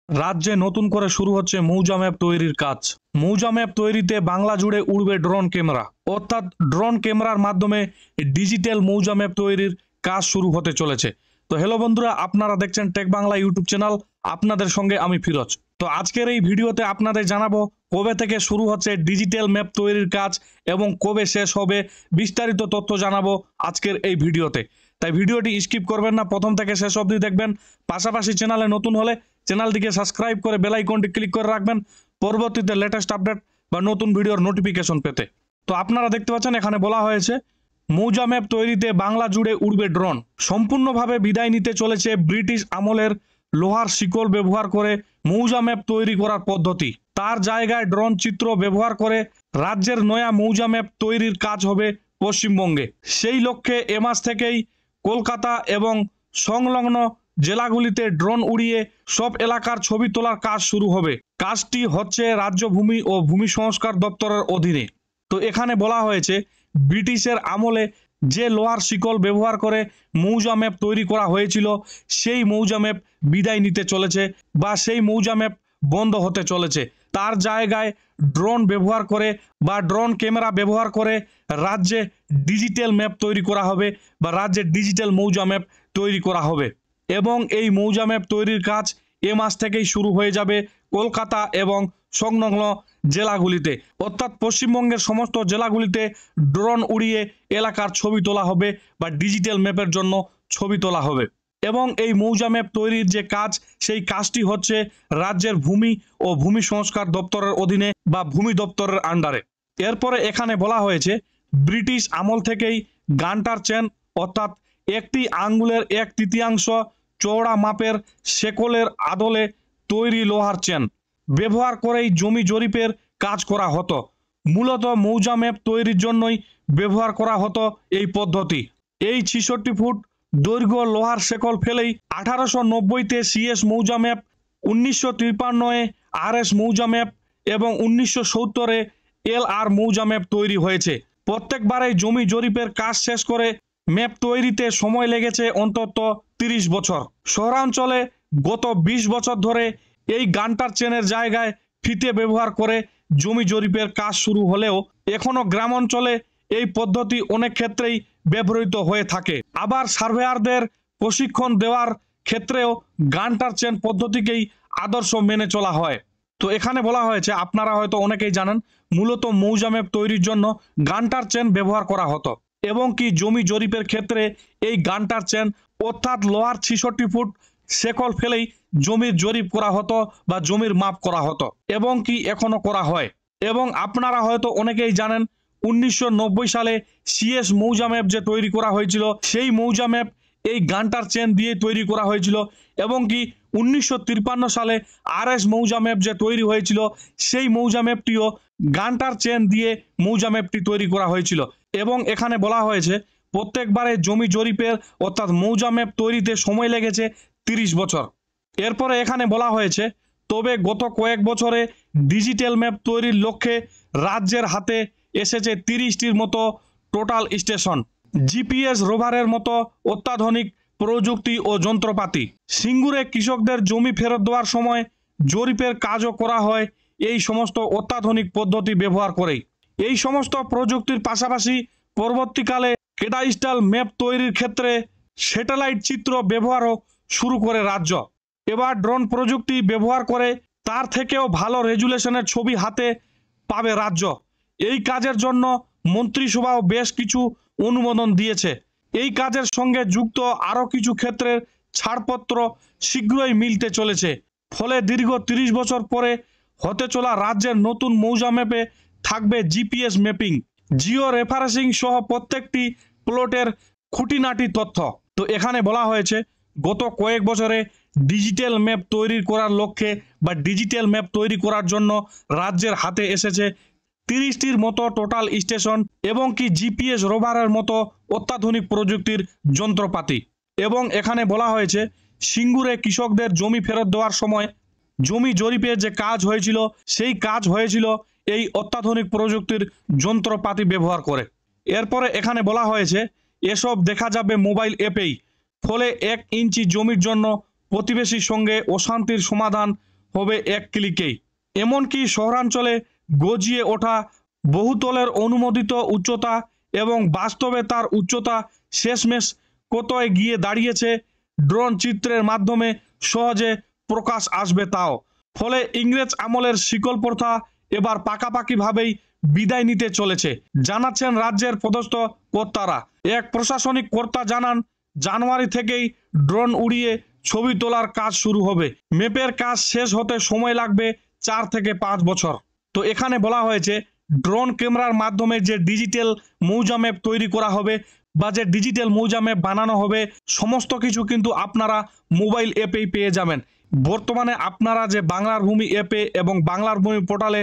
রাজ্যে নতুন করে শুরু হচ্ছে মৌজা ম্যাপ তৈরির কাজ। মৌজা ম্যাপ তৈরিতে বাংলা জুড়ে উড়বে ড্রোন ক্যামেরা, অর্থাৎ ড্রোন ক্যামেরার মাধ্যমে ডিজিটাল মৌজা ম্যাপ তৈরির কাজ শুরু হতে চলেছে। তো হ্যালো বন্ধুরা, আপনারা দেখছেন টেক বাংলা ইউটিউব চ্যানেল, আপনাদের সঙ্গে আমি ফিরোজ। তো আজকের এই ভিডিওতে আপনাদের জানাবো কবে থেকে শুরু হচ্ছে ডিজিটাল ম্যাপ তৈরির কাজ এবং কবে শেষ হবে, বিস্তারিত তথ্য জানাবো আজকের এই ভিডিওতে। তাই ভিডিওটি স্কিপ করবেন না, প্রথম থেকে শেষ অবধি দেখবেন। পাশাপাশি চ্যানেলে নতুন হলে চ্যানেলটিকে সাবস্ক্রাইব করে বেল আইকনটি ক্লিক করে রাখবেন পরবর্তীতে লেটেস্ট আপডেট বা নতুন ভিডিওর নোটিফিকেশন পেতে। তো আপনারা দেখতে পাচ্ছেন এখানে বলা হয়েছে মৌজা ম্যাপ তৈরিতে বাংলা জুড়ে উড়বে ড্রোন। সম্পূর্ণভাবে বিদায় নিতে চলেছে ব্রিটিশ আমলের লোহার শিকল ব্যবহার করে মৌজা ম্যাপ তৈরি করার পদ্ধতি। তার জায়গায় ড্রোন চিত্র ব্যবহার করে রাজ্যের নয়া মৌজা ম্যাপ তৈরির কাজ হবে পশ্চিমবঙ্গে। সেই লক্ষ্যে এ মাস থেকেই কলকাতা এবং সংলগ্ন জেলাগুলিতে ড্রোন উড়িয়ে সব এলাকার ছবি তোলার কাজ শুরু হবে। কাজটি হচ্ছে রাজ্য ভূমি ও ভূমি সংস্কার দপ্তরের অধীনে। তো এখানে বলা হয়েছে ব্রিটিশের আমলে যে লোহার শিকল ব্যবহার করে মৌজা ম্যাপ তৈরি করা হয়েছিল সেই মৌজা ম্যাপ বিদায় নিতে চলেছে বা সেই মৌজা ম্যাপ বন্ধ হতে চলেছে। তার জায়গায় ড্রোন ব্যবহার করে বা ড্রোন ক্যামেরা ব্যবহার করে রাজ্যে ডিজিটাল ম্যাপ তৈরি করা হবে বা রাজ্যে ডিজিটাল মৌজা ম্যাপ তৈরি করা হবে এবং এই মৌজা ম্যাপ তৈরির কাজ এ মাস থেকেই শুরু হয়ে যাবে কলকাতা এবং সংলগ্ন জেলাগুলিতে, অর্থাৎ পশ্চিমবঙ্গের সমস্ত জেলাগুলিতে ড্রোন উড়িয়ে এলাকার ছবি তোলা হবে বা ডিজিটাল ম্যাপের জন্য ছবি তোলা হবে। এবং এই মৌজা ম্যাপ তৈরির যে কাজ, সেই কাজটি হচ্ছে রাজ্যের ভূমি ও ভূমি সংস্কার দপ্তরের অধীনে বা ভূমি দপ্তরের আন্ডারে। এরপরে এখানে বলা হয়েছে ব্রিটিশ আমল থেকেই গান্টার চেন, অর্থাৎ একটি আঙ্গুলের 1/3 চওড়া মাপের শেকলের আদলে তৈরি লোহার চেন ব্যবহার করেই জমি জরিপের কাজ করা হতো। মূলত মৌজা ম্যাপ তৈরির জন্যই ব্যবহার করা হতো এই পদ্ধতি। এই 66 ফুট দৈর্ঘ্য লোহার শেকল ফেলেই 1890-তে সিএস মৌজা ম্যাপ, 1953-এ আরএস মৌজা ম্যাপ এবং 1970-এ এলআর মৌজা ম্যাপ তৈরি হয়েছে। প্রত্যেকবারেই জমি জরিপের কাজ শেষ করে ম্যাপ তৈরিতে সময় লেগেছে অন্তত 30 বছর। শহরাঞ্চলে গত 20 বছর ধরে এই গান্টার চেনের জায়গায় ফিতে ব্যবহার করে জমি জরিপের কাজ শুরু হলেও এখনো গ্রাম অঞ্চলে এই পদ্ধতি অনেক ক্ষেত্রেই ব্যবহৃত হয়ে থাকে। আবার সার্ভেয়ারদের প্রশিক্ষণ দেওয়ার ক্ষেত্রেও গান্টার চেন পদ্ধতিকেই আদর্শ মেনে চলা হয়। তো এখানে বলা হয়েছে, আপনারা হয়তো অনেকেই জানেন, মূলত মৌজা ম্যাপ তৈরির জন্য গান্টার চেন ব্যবহার করা হতো এবং কি জমি জরিপের ক্ষেত্রে এই গান্টার চেন অর্থাৎ লোহার 66 ফুট শেকল ফেলেই জমির জরিপ করা হতো বা জমির মাপ করা হতো এবং কি এখনো করা হয়। এবং আপনারা হয়তো অনেকেই জানেন 1990 সালে সিএস মৌজা ম্যাপ যে তৈরি করা হয়েছিল, সেই মৌজা ম্যাপ এই গান্টার চেন দিয়ে তৈরি করা হয়েছিল এবং কি 1953 সালে আরএস মৌজা ম্যাপ যে তৈরি হয়েছিল, সেই মৌজা ম্যাপটিও গান্টার চেন দিয়ে মৌজা ম্যাপটি তৈরি করা হয়েছিল। এবং এখানে বলা হয়েছে প্রত্যেকবারে জমি জরিপের অর্থাৎ মৌজা ম্যাপ তৈরিতে সময় লেগেছে 30 বছর। এরপরে এখানে বলা হয়েছে তবে গত কয়েক বছরে ডিজিটাল ম্যাপ তৈরির লক্ষ্যে রাজ্যের হাতে এসেছে 30টির মতো টোটাল স্টেশন, জিপিএস রোভারের মতো অত্যাধুনিক প্রযুক্তি ও যন্ত্রপাতি। সিঙ্গুরে কৃষকদের জমি ফেরত দেওয়ার সময় জরিপের কাজও করা হয় এই সমস্ত অত্যাধুনিক পদ্ধতি ব্যবহার করেই। এই সমস্ত প্রযুক্তির পাশাপাশি পরবর্তীকালে ক্যাডাস্ট্রাল ম্যাপ তৈরির ক্ষেত্রে স্যাটেলাইট চিত্র ব্যবহারও শুরু করে রাজ্য। এবার ড্রোন প্রযুক্তি ব্যবহার করে তার থেকেও ভালো রেজুলেশনের ছবি হাতে পাবে রাজ্য। এই কাজের জন্য মন্ত্রিসভাও বেশ কিছু অনুমোদন দিয়েছে। এই কাজের সঙ্গে যুক্ত আরও কিছু ক্ষেত্রের ছাড়পত্র শীঘ্রই মিলতে চলেছে। ফলে দীর্ঘ 30 বছর পরে হতে চলা রাজ্যের নতুন মৌজা ম্যাপে থাকবে জিপিএস ম্যাপিং, জিও রেফারেন্সিং সহ প্রত্যেকটি প্লটের খুঁটিনাটি তথ্য। তো এখানে বলা হয়েছে গত কয়েক বছরে ডিজিটাল ম্যাপ তৈরি করার লক্ষ্যে বা ডিজিটাল ম্যাপ তৈরি করার জন্য রাজ্যের হাতে এসেছে 30টির মতো টোটাল স্টেশন এবং কি জিপিএস রোভারের মতো অত্যাধুনিক প্রযুক্তির যন্ত্রপাতি। এবং এখানে বলা হয়েছে সিঙ্গুরে কৃষকদের জমি ফেরত দেওয়ার সময় জমি জরিপে যে কাজ হয়েছিল, সেই কাজ হয়েছিল এই অত্যাধুনিক প্রযুক্তির যন্ত্রপাতি ব্যবহার করে। এরপরে এখানে বলা হয়েছে এসব দেখা যাবে মোবাইল অ্যাপেই, ফলে 1 ইঞ্চি জমির জন্য প্রতিবেশীর সঙ্গে অশান্তির সমাধান হবে এক ক্লিকেই। এমনকি শহরাঞ্চলে গজিয়ে ওঠা বহুতলের অনুমোদিত উচ্চতা এবং বাস্তবে তার উচ্চতা শেষমেশ কোথায় গিয়ে দাঁড়িয়েছে ড্রোন চিত্রের মাধ্যমে সহজে প্রকাশ আসবে তাও। ফলে ইংরেজ আমলের শিকল প্রথা এবার পাকাপাকিভাবেই বিদায় নিতে চলেছে, জানাচ্ছেন রাজ্যের পদস্থ কর্তারা। এক প্রশাসনিক কর্তা জানান, জানুয়ারি থেকেই ড্রোন উড়িয়ে ছবি তোলার কাজ শুরু হবে। ম্যাপের কাজ শেষ হতে সময় লাগবে 4 থেকে 5 বছর। তো এখানে বলা হয়েছে ড্রোন ক্যামেরার মাধ্যমে যে ডিজিটাল মৌজা ম্যাপ তৈরি করা হবে বা যে ডিজিটাল মৌজা ম্যাপ বানানো হবে, সমস্ত কিছু কিন্তু আপনারা মোবাইল অ্যাপেই পেয়ে যাবেন। বর্তমানে আপনারা যে বাংলার ভূমি অ্যাপে এবং বাংলার ভূমি পোর্টালে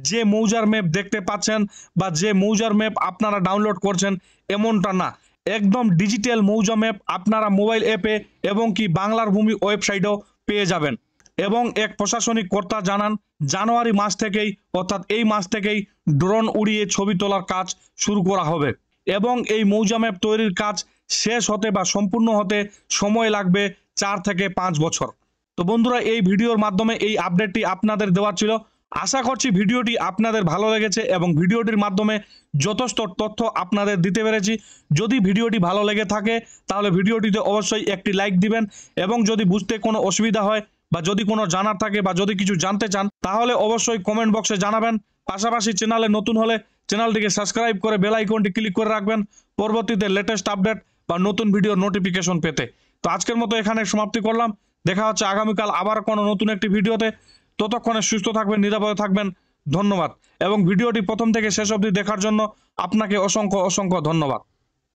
যে মৌজার ম্যাপ দেখতে পাচ্ছেন বা যে মৌজার ম্যাপ আপনারা ডাউনলোড করছেন, এমনটা না। একদম ডিজিটাল মৌজা ম্যাপ আপনারা মোবাইল অ্যাপে এবং কি বাংলার ভূমি ওয়েবসাইটেও পেয়ে যাবেন। এবং এক প্রশাসনিক কর্তা জানান, জানুয়ারি মাস থেকেই অর্থাৎ এই মাস থেকেই ড্রোন উড়িয়ে ছবি তোলার কাজ শুরু করা হবে এবং এই মৌজা ম্যাপ তৈরির কাজ শেষ হতে বা সম্পূর্ণ হতে সময় লাগবে 4 থেকে 5 বছর। তো বন্ধুরা, এই ভিডিওর মাধ্যমে এই আপডেটটি আপনাদের দেওয়ার ছিল। আশা করছি ভিডিওটি আপনাদের ভালো লেগেছে এবং ভিডিওটির মাধ্যমে যথেষ্ট তথ্য আপনাদের দিতে পেরেছি। যদি ভিডিওটি ভালো লেগে থাকে তাহলে ভিডিওটিতে অবশ্যই একটি লাইক দিবেন এবং যদি বুঝতে কোনো অসুবিধা হয় বা যদি কোনো জানার থাকে বা যদি কিছু জানতে চান তাহলে অবশ্যই কমেন্ট বক্সে জানাবেন। পাশাপাশি চ্যানেলে নতুন হলে চ্যানেলটিকে সাবস্ক্রাইব করে বেল আইকনটি ক্লিক করে রাখবেন পরবর্তীতে লেটেস্ট আপডেট বা নতুন ভিডিওর নোটিফিকেশন পেতে। তো আজকের মতো এখানে সমাপ্তি করলাম। দেখা হচ্ছে আগামীকাল আবার কোনো নতুন একটি ভিডিওতে। ততক্ষণে সুস্থ থাকবেন, নিরাপদে থাকবেন। ধন্যবাদ এবং ভিডিওটি প্রথম থেকে শেষ অবধি দেখার জন্য আপনাকে অসংখ্য অসংখ্য ধন্যবাদ।